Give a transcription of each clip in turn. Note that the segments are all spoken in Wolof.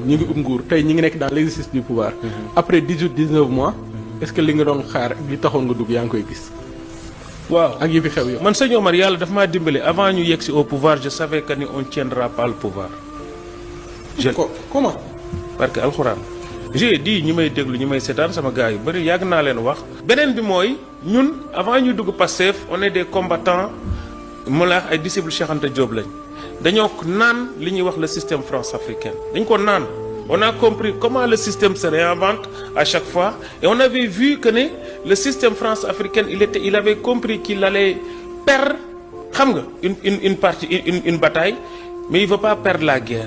ñi ngi nguur tey ñi ngi nekk dans l'exercice du pouvoir. après 18-19 mois est-ce que li nga doon xaar li taxoon nga dugg yaa ngi koy gis. waaw ak yi fi xew yow. man sëñ Omar yàlla dafa maa dimbali avant ñu yegg si au pouvoir je savais que ni on tiendra pas le pouvoir. Comment. parce que alxuraan. j'ai dit ñi may déglu ñi may seetaan sama gars yu bëri yàgg naa leen wax. beneen bi mooy ñun avant ñu dugg Pastef on est des combattants mu la ay disciples Cheikh Anta Diop lañ dañoo naan li ñuy wax le système France-africain dañ ko naan. On a compris comment le système se réinvente à chaque fois et on avait vu que ne le système France-africain il avait compris qu'il allait perdre xam nga une partie une bataille mais il veut pas perdre la guerre.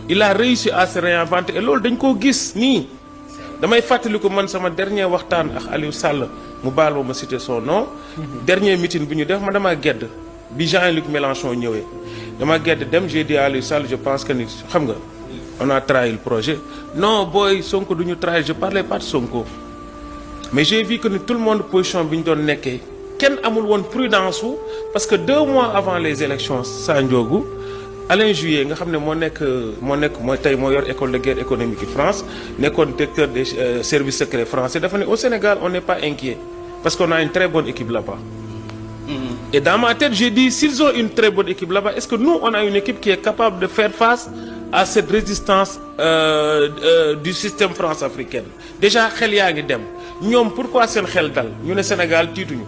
Il a réussi à se réinventer et loolu dañ koo gis nii damay fàttaliku man sama dernier waxtaan ak Aliou Sall mu baal ma citer son nom. dernier meeting bu ñu def ma damaa gedd bi Jean-Luc Mélenchon ñëwee dama gedd dem j'ai dit à Aliou Sall je pense que ni xam nga. On a trahi le projet. Non, boy, Sonko du ñu trahi, je parlais pas de Sonko. Mais j'ai vu que tout le monde position bi ñu doon nekkee kenn amul woon prudence wu parce que 2 mois avant les élections Sandiogou Alain Juillet nga xam ne moo tey moo yor école de guerre économique yi France nekkoon directeur des services secrets français dafa ne au Sénégal on n'est pas inquiet parce qu'on a une très bonne équipe là-bas. Et dans ma tête j'ai dit s'ils ont une très bonne équipe là-bas est-ce que nous on a une équipe qui est capable de faire face à cette résistance du système France-africain déjà xel yaa ngi dem ñoom pourquoi seen xel dal ñu ne Sénégal tiituñu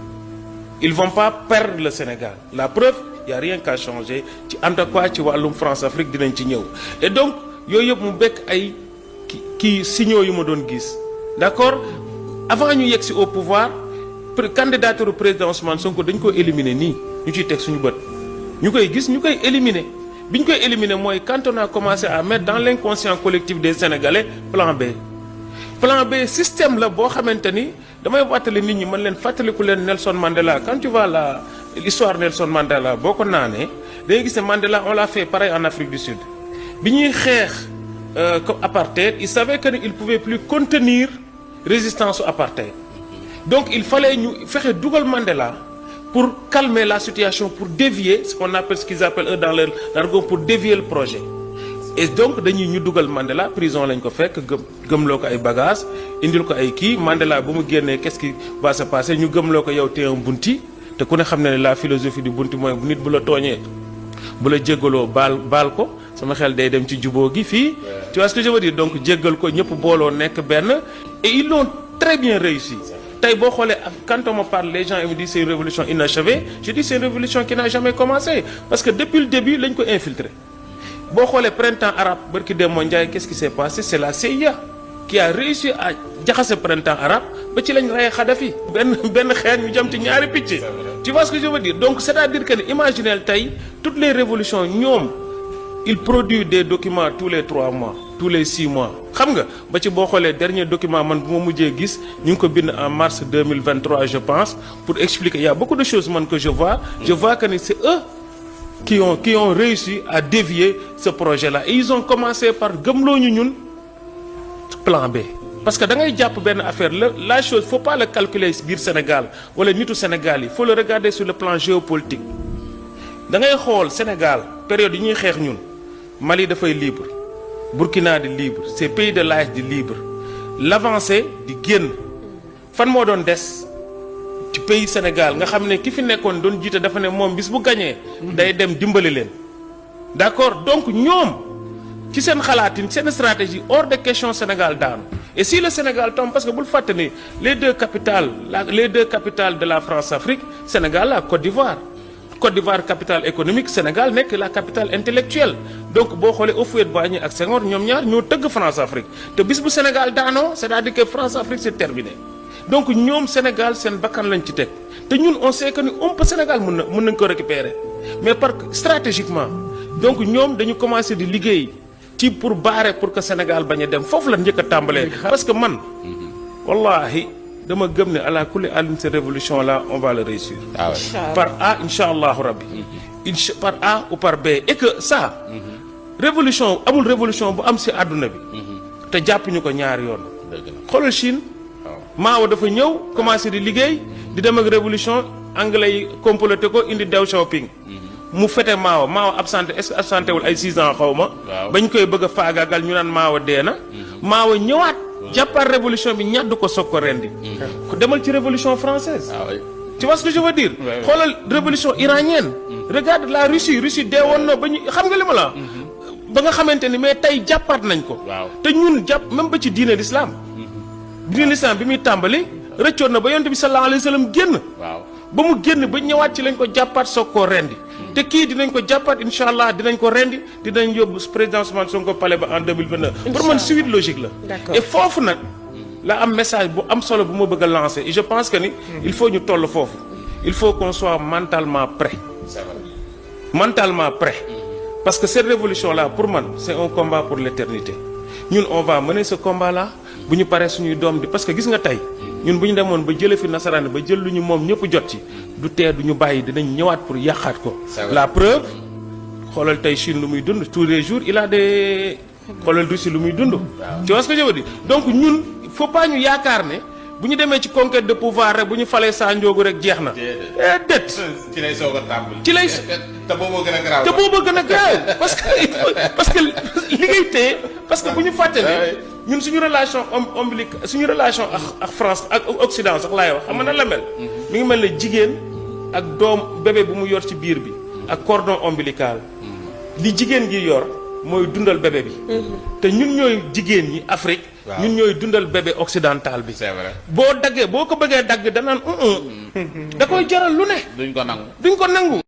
ils vont pas perdre le Sénégal la preuve y a rien qu'à changer ci en tout cas ci wàllum France-Afrique dinañ ci ñëw et donc yooyu yëpp mu bekk ay kii signaux yu ma doon gis d'accord avant ñu yegg si au pouvoir candidature président Ousmane Sonko dañ ko éliminer nii ñu ciy teg suñu bët ñu koy gis ñu koy éliminer bi ñu koy éliminer mooy quand on a commencé à mettre dans l'inconscient collectif des Sénégalais plan B système la boo xamante ni damay fàttali nit ñi mën leen fàttaliku leen Nelson Mandela quand tu vois l'histoire Nelson Mandela boo ko naanee day gis ne Mandela on l'a fait pareil en Afrique du Sud bi ñuy xeex comme apartheid il savait que il pouvait plus contenir résistance au apartheid donc il fallait ñu fexe dugal Mandela pour calmer la situation pour dévier ce qu'on appelle ce qu'ils appellent eux dans leur jargon pour dévier le projet et donc dañuy ñu dugal Mandela prison lañ ko fekk gëmloo ko ay bagages indil ko ay kii Mandela bu mu génnee qu'est-ce qui va se passer ñu gëmloo ko yow t'es un bunti te ku ne xam ne la philosophie du bunti mooy nit bu la tooñee bu la jéggaloo baal ko sama xel day dem ci jubóo gi fii tu vois ce que je veux dire donc jéggal ko ñëpp booloo nekk benn et ils l'ont très bien réussi tey boo xoolee quand on me parle les gens ils me disent c'est une révolution inachevée je dis c'est une révolution qui n'a jamais commencé parce que depuis le début lañ ko infiltré boo xoolee printemps arabe barki Demba Ndiaye qu'est-ce qui s'est passé c'est la CIA qui a réussi à jaxase printemps arabe ba ci lañ rey Kadhafi benn xeer ñu jëm ci ñaari picc tu vois ce que je veux dire donc c'est-à-dire que imaginez tey toutes les révolutions ñoom il produit des documents tous les 3 mois tous les 6 mois xam nga ba ci boo xoolee dernier document man bu ma mujjee gis ñu ngi ko bind en mars 2023 je pense pour expliquer il y a beaucoup de choses man que je vois que ni c'est eux qui ont réussi à dévier ce projet-là et ils ont commencé par gëmloo ñu ñun plan B parce que da ngay jàpp benn affaire la chose faut pas le calculer biir Sénégal wala nitu Sénégal yi faut le regarder sur le plan géopolitique da ngay xool Sénégal période yi ñuy xeex ñun Mali dafay libre Burkina di libre ces pays de l'AES di libre l'avancée di génn fan moo doon des ci pays Sénégal nga xam ne ki fi nekkoon doon jiite dafa ne moom bis bu gañee day dem dimbali leen d'accord donc ñoom ci seen xalaatin seen stratégie hors de question Sénégal daanu et si le Sénégal tombe parce que bul fàtte ni les deux capitales de la France-Afrique Sénégal la Côte d'Ivoire capitale économique Sénégal nekk la capitale intellectuelle donc boo xoolee Houphouët-Boigny ak Senghor ñoom ñaar ñoo tëgg France-Afrique te bis bu Sénégal daanoo c'est-à-dire que France-Afrique c'est terminé donc ñoom Sénégal seen bakkan lañ ci teg te ñun on sait que ni on peut Sénégal mën nañ ko récupérer mais stratégiquement donc ñoom dañu commencer di liggéey ci pour que Sénégal bañ a dem foofu la njëkk a tàmbalee parce que man wallahi dama gëm ne ala kulli alim cette révolution là on va le réussir par A insha allahu rabbi par A ou par B et que ça révolution amul révolution bu am ci àdduna bi te jàppuñu ko ñaari yoon xoolal Chine Mao dafa ñëw commencé di liggéey di dem ak révolution anglais yi comploté ko indi Deng Xiaoping mu fete Maawa absenté est-ce que absenté wul ay 6 ans xaw ma. bañ koy bëgg a faagaagal ñu naan Maawa dee na. Maawa ñëwaat. jàppaat révolution bi ñàdd ko soog ko rendi. demal ci révolution française. tu vois ce que je veux dire. xoolal révolution iranienne. regarde la Russie deewoon na ba ñu xam nga li ma la. ba nga xamante ni mais tey jàppaat nañ ko. te ñun jàpp même ba ci diine l'islam. diine l'islam bi muy tàmbali rëccoon na ba yonent bi sallallahu alayhi wa sallam génn. ba mu génn ba ñëwaat ci lañ ko jàppaat soog koo rendi. te kii dinañ ko jàppaat incha allah dinañ ko rendi dinañ yóbbu président Ousmane Sonko palais ba en 2029. pour man suite logique la. et foofu nag la am message bu am solo bu ma bëgg a lancer et je pense que ni. il faut ñu toll foofu. il faut qu'on soit mentalement prêt. mentalement prêt. parce que cette révolution là pour man c'est un combat pour l'éternité ñun on va mener ce combat là bu ñu paree suñuy doom di parce que gis nga tey ñun bu ñu demoon ba jële fi nasaraan ba jël lu ñu moom ñëpp jot ci du tee du ñu bàyyi dinañ ñëwaat pour yàqaat ko. la preuve xoolal tey Chine lu muy dund tous les jours il a des xoolal Russie lu muy dund. tu vois ce que je veux dire donc ñun faut pas ñu yaakaar ne bu ñu demee ci conquête de pouvoir rek bu ñu falee saa njoogu rek jeex na. déet ci lay soog a tàmbali. ci lay te booboo gën a garaaw. te booboo gën a garaaw parce que li ngay téye parce que bu ñu fàtte ne ñun suñu relation ombilique suñu relation ak France ak Occident sax laay wax xam nga nan la mel. mi ngi mel ne jigéen ak doom bébé bu mu yor ci biir bi ak cordon ombilical li jigéen gi yor mooy dundal bébé bi. te ñun ñooy jigéen ñi Afrique. ñun ñooy dundal bébé occidental bi. c'est vrai boo daggee boo ko bëggee dagg danaan da koy jaral lu ne. duñ ko nangu. duñ ko nangu.